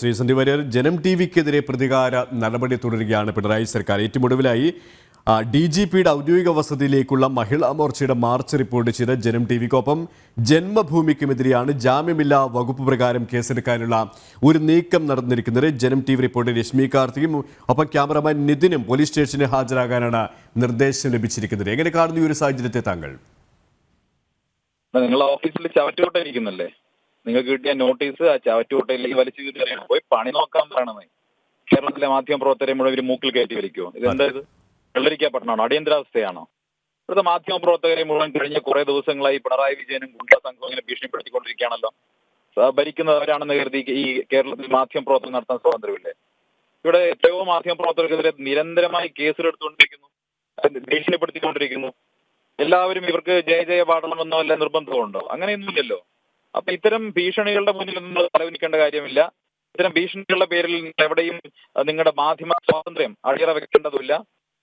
ശ്രീസന്ധി വാര്യർ, ജനം ടി വിക്കെതിരെ പ്രതികാര നടപടി തുടരുകയാണ് പിണറായി സർക്കാർ. ഏറ്റവും ഒടുവിലായി DGPയുടെ ഔദ്യോഗിക വസതിയിലേക്കുള്ള മഹിളാ മോർച്ചയുടെ മാർച്ച് റിപ്പോർട്ട് ചെയ്ത ജനം ടി വിക്കൊപ്പം ജന്മഭൂമിക്കുമെതിരെയാണ് ജാമ്യമില്ലാ വകുപ്പ് പ്രകാരം കേസെടുക്കാനുള്ള ഒരു നീക്കം നടന്നിരിക്കുന്നത്. ജനം ടി വി റിപ്പോർട്ടർ രശ്മി കാർത്തികും ഒപ്പം ക്യാമറമാൻ നിതിനും പോലീസ് സ്റ്റേഷനിൽ ഹാജരാകാനാണ് നിർദ്ദേശം ലഭിച്ചിരിക്കുന്നത്. എങ്ങനെ കാണുന്നു ഈ ഒരു സാഹചര്യത്തെ താങ്കൾ? നിങ്ങളെ ഓഫീസിൽ ചവറ്റുകൊട്ടയിരിക്കുന്നല്ലേ, നിങ്ങൾക്ക് കിട്ടിയ നോട്ടീസ് ആ ചവറ്റുകൊട്ടയിലേക്ക് വലിച്ചു കയറിയാണ് പോയി പണി നോക്കാൻ പറയണമേ. കേരളത്തിലെ മാധ്യമ പ്രവർത്തകരെ മുഴുവൻ ഒരു മൂക്കിൽ കയറ്റി വലിക്കുമോ? ഇതെന്തായത് വെള്ളരിക്കപ്പെട്ടണോ? അടിയന്തരാവസ്ഥയാണോ? ഇവിടുത്തെ മാധ്യമ പ്രവർത്തകരെ മുഴുവൻ കഴിഞ്ഞ കുറെ ദിവസങ്ങളായി പിണറായി വിജയനും ഗുണ്ടാ സംഘവും ഇങ്ങനെ ഭീഷണിപ്പെടുത്തിക്കൊണ്ടിരിക്കുകയാണല്ലോ. ഭരിക്കുന്നവരാണെന്ന് കരുതി ഈ കേരളത്തിൽ മാധ്യമ പ്രവർത്തനം നടത്താൻ സ്വാതന്ത്ര്യമില്ലേ? ഇവിടെ എത്രയോ മാധ്യമ പ്രവർത്തകർക്കെതിരെ നിരന്തരമായി കേസിലെടുത്തുകൊണ്ടിരിക്കുന്നു, ഭീഷണിപ്പെടുത്തിക്കൊണ്ടിരിക്കുന്നു. എല്ലാവരും ഇവർക്ക് ജയ പാടണമെന്നോ അല്ല നിർബന്ധമുണ്ടോ? അങ്ങനെയൊന്നുമില്ലല്ലോ. അപ്പൊ ഇത്തരം ഭീഷണികളുടെ മുന്നിൽ നിങ്ങൾ തലവനിക്കേണ്ട കാര്യമില്ല. ഇത്തരം ഭീഷണികളുടെ പേരിൽ നിങ്ങൾ എവിടെയും നിങ്ങളുടെ മാധ്യമ സ്വാതന്ത്ര്യം അടിയറ വെക്കേണ്ടതില്ല.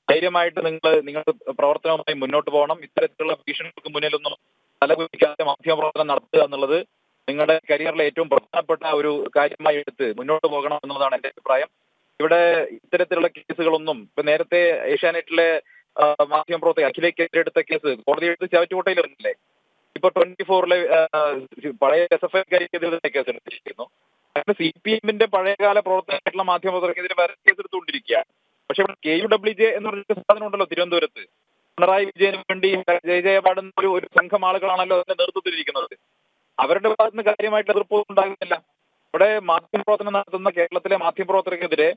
ധൈര്യമായിട്ട് നിങ്ങളുടെ പ്രവർത്തനവുമായി മുന്നോട്ട് പോകണം. ഇത്തരത്തിലുള്ള ഭീഷണികൾക്ക് മുന്നിലൊന്നും തലകുലിക്കാതെ മാധ്യമ പ്രവർത്തനം നടത്തുക എന്നുള്ളത് നിങ്ങളുടെ കരിയറിലെ ഏറ്റവും പ്രധാനപ്പെട്ട ഒരു കാര്യമായി എടുത്ത് മുന്നോട്ട് പോകണം എന്നുള്ളതാണ് എന്റെ അഭിപ്രായം. ഇവിടെ ഇത്തരത്തിലുള്ള കേസുകളൊന്നും ഇപ്പൊ നേരത്തെ ഏഷ്യാനെറ്റിലെ മാധ്യമ പ്രവർത്തകർ അഖിലേക്കെതിരെ എടുത്ത കേസ് കോടതി എടുത്ത് ചവറ്റുകൊട്ടയിൽ ഇറങ്ങില്ലേ. ഇപ്പൊ 24-ലെ പഴയ SFIക്കെതിരെ കേസ് എടുത്തിരിക്കുന്നു. അങ്ങനെ CPM-ന്റെ പഴയകാല പ്രവർത്തകരായിട്ടുള്ള മാധ്യമ പ്രവർത്തകർക്കെതിരെ വേറെ കേസ് എടുത്തുകൊണ്ടിരിക്കുകയാണ്. പക്ഷെ KUWJ എന്ന് പറഞ്ഞ സാധനം ഉണ്ടല്ലോ തിരുവനന്തപുരത്ത്, പിണറായി വിജയന് വേണ്ടി ജയ പാടുന്ന ഒരു സംഘം ആളുകളാണല്ലോ അതിന്റെ നേതൃത്വത്തിലിരിക്കുന്നത്. അവരുടെ ഭാഗത്ത് നിന്ന് കാര്യമായിട്ട് എതിർപ്പൊന്നും ഉണ്ടാകുന്നില്ല. ഇവിടെ മാധ്യമ പ്രവർത്തനം നടത്തുന്ന കേരളത്തിലെ മാധ്യമ പ്രവർത്തകർക്കെതിരെ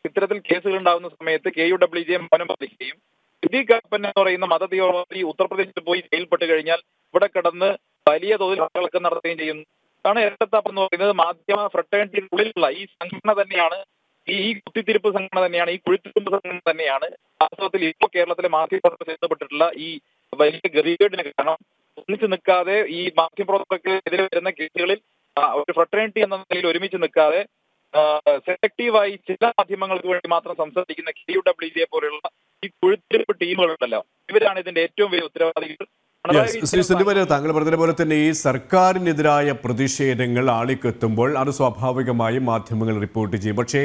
ഇത്തരത്തിൽ കേസുകൾ ഉണ്ടാകുന്ന സമയത്ത് KUWJ മൗനം പാലിക്കുകയും സിദ്ദീഖ് കാപ്പൻ എന്ന് പറയുന്ന മതതീവ്രവാദി ഉത്തർപ്രദേശിൽ പോയി ജയിൽപ്പെട്ട് കഴിഞ്ഞാൽ ഇവിടെ കിടന്ന് വലിയ തോതിൽ ആളുകളൊക്കെ നടത്തുകയും ചെയ്യുന്നു. അതാണ് ഇരട്ടത്താപ്പ് എന്ന് പറയുന്നത്. മാധ്യമ ഫ്രട്ടേണിറ്റിക്കുള്ളിലുള്ള ഈ സംഘടന തന്നെയാണ്, ഈ കുത്തിത്തിരിപ്പ് സംഘടന തന്നെയാണ്, ഈ കുഴിത്തിരിപ്പ് സംഘടന തന്നെയാണ് വാസ്തവത്തിൽ ഇപ്പോൾ കേരളത്തിലെ മാധ്യമപ്രവർത്തകർ ബന്ധപ്പെട്ടിട്ടുള്ള ഈ വലിയ ഗതികേടിന് കാരണം. ഒന്നിച്ച് നിൽക്കാതെ ഈ മാധ്യമപ്രവർത്തകർക്കെതിരെ വരുന്ന കേസുകളിൽ ഒരു ഫ്രട്ടേണിറ്റി എന്ന നിലയിൽ ഒരുമിച്ച് നിൽക്കാതെ സെലക്റ്റീവായി ചില മാധ്യമങ്ങൾക്ക് വേണ്ടി മാത്രം സംസാരിക്കുന്ന KUWJ പോലെയുള്ള ഈ കുഴിത്തിരിപ്പ് ടീമുകളുണ്ടല്ലോ, ഇവരാണ് ഇതിന്റെ ഏറ്റവും വലിയ ഉത്തരവാദികൾ. ശ്രീസന്ധി വാര്യർ, താങ്കൾ പറഞ്ഞതുപോലെ തന്നെ ഈ സർക്കാരിനെതിരായ പ്രതിഷേധങ്ങൾ ആളിക്കെത്തുമ്പോൾ അത് സ്വാഭാവികമായും മാധ്യമങ്ങൾ റിപ്പോർട്ട് ചെയ്യും. പക്ഷേ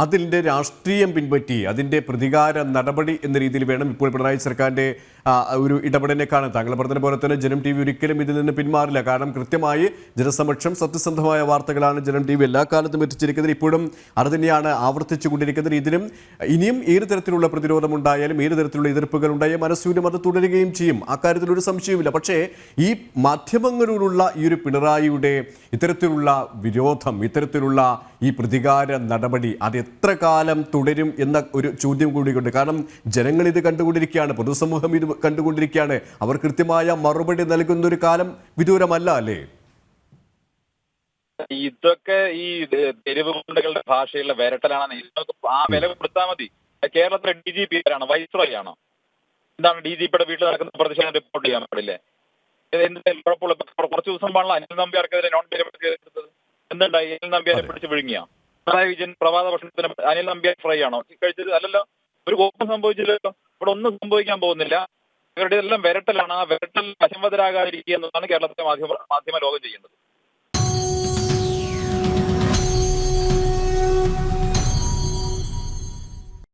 അതിൻ്റെ രാഷ്ട്രീയം പിൻപറ്റി അതിൻ്റെ പ്രതികാര നടപടി എന്ന രീതിയിൽ വേണം ഇപ്പോൾ പിണറായി സർക്കാരിൻ്റെ ഒരു ഇടപെടലിനെ കാണാൻ. താങ്കൾ പറഞ്ഞതുപോലെ തന്നെ ജനം ടി വി ഒരിക്കലും ഇതിൽ നിന്ന് പിന്മാറില്ല. കാരണം കൃത്യമായി ജനസമക്ഷം സത്യസന്ധമായ വാർത്തകളാണ് ജനം ടി വി എല്ലാ കാലത്തും എത്തിച്ചിരിക്കുന്നത്. ഇപ്പോഴും അത് തന്നെയാണ് ആവർത്തിച്ചു കൊണ്ടിരിക്കുന്നത്. ഇതിനും ഇനിയും ഏത് തരത്തിലുള്ള പ്രതിരോധമുണ്ടായാലും ഏത് തരത്തിലുള്ള എതിർപ്പുകൾ ഉണ്ടായാലും മനസ്സൂര്യം അത് തുടരുകയും ചെയ്യും. അക്കാര്യത്തിലൊരു സംശയവുമില്ല. പക്ഷേ ഈ മാധ്യമങ്ങളോടുള്ള ഈ ഒരു പിണറായിയുടെ ഇത്തരത്തിലുള്ള വിരോധം, ഇത്തരത്തിലുള്ള ഈ പ്രതികാര നടപടി അത് എത്ര കാലം തുടരും എന്ന ഒരു ചോദ്യം കൂടിയുണ്ട്. കാരണം ജനങ്ങൾ ഇത് കണ്ടുകൊണ്ടിരിക്കുകയാണ്, പൊതുസമൂഹം ഇത് കണ്ടുകൊണ്ടിരിക്കുകയാണ്. അവർ കൃത്യമായ മറുപടി നൽകുന്ന ഒരു കാലം വിദൂരമല്ല അല്ലേ? ഇതൊക്കെ ഈ തെരുവ് ഗുണ്ടകളുടെ ഭാഷയുള്ള വിരട്ടലാണെന്ന് ആ വില കൊടുത്താൽ മതി. കേരളത്തിലെ DGP ആരാണ്? വൈസ്രോയി ആണോ? എന്താണ് DGPയുടെ വീട്ടിൽ നടക്കുന്ന പ്രതിഷേധം റിപ്പോർട്ട് ചെയ്യാൻ പാടില്ലേ? എന്തെങ്കിലും കുഴപ്പമുള്ള കുറച്ച് ദിവസം പാടില്ല അനിൽ നമ്പ്യാർക്കെതിരെ നോൺ ബെയിലബിൾ കേസെടുത്തത് എന്തുണ്ടായി? അനിൽ നമ്പ്യാരെ പിടിച്ച് വിഴുങ്ങിയ പിണറായി വിജയൻ പ്രഭാത ഭക്ഷണത്തിന് അനിൽ നമ്പ്യാർ ഫ്രൈ ആണോ കഴിച്ചത്? അല്ലല്ലോ. ഒരു കോപ്പം സംഭവിച്ചില്ലല്ലോ. ഇവിടെ ഒന്നും സംഭവിക്കാൻ പോകുന്നില്ല. ഇവരുടെ എല്ലാം വിരട്ടലാണ്. ആ വിരട്ടൽ വശംവദരാകാതിരിക്കുക എന്നതാണ് കേരളത്തിലെ മാധ്യമ ലോകം ചെയ്യുന്നത്.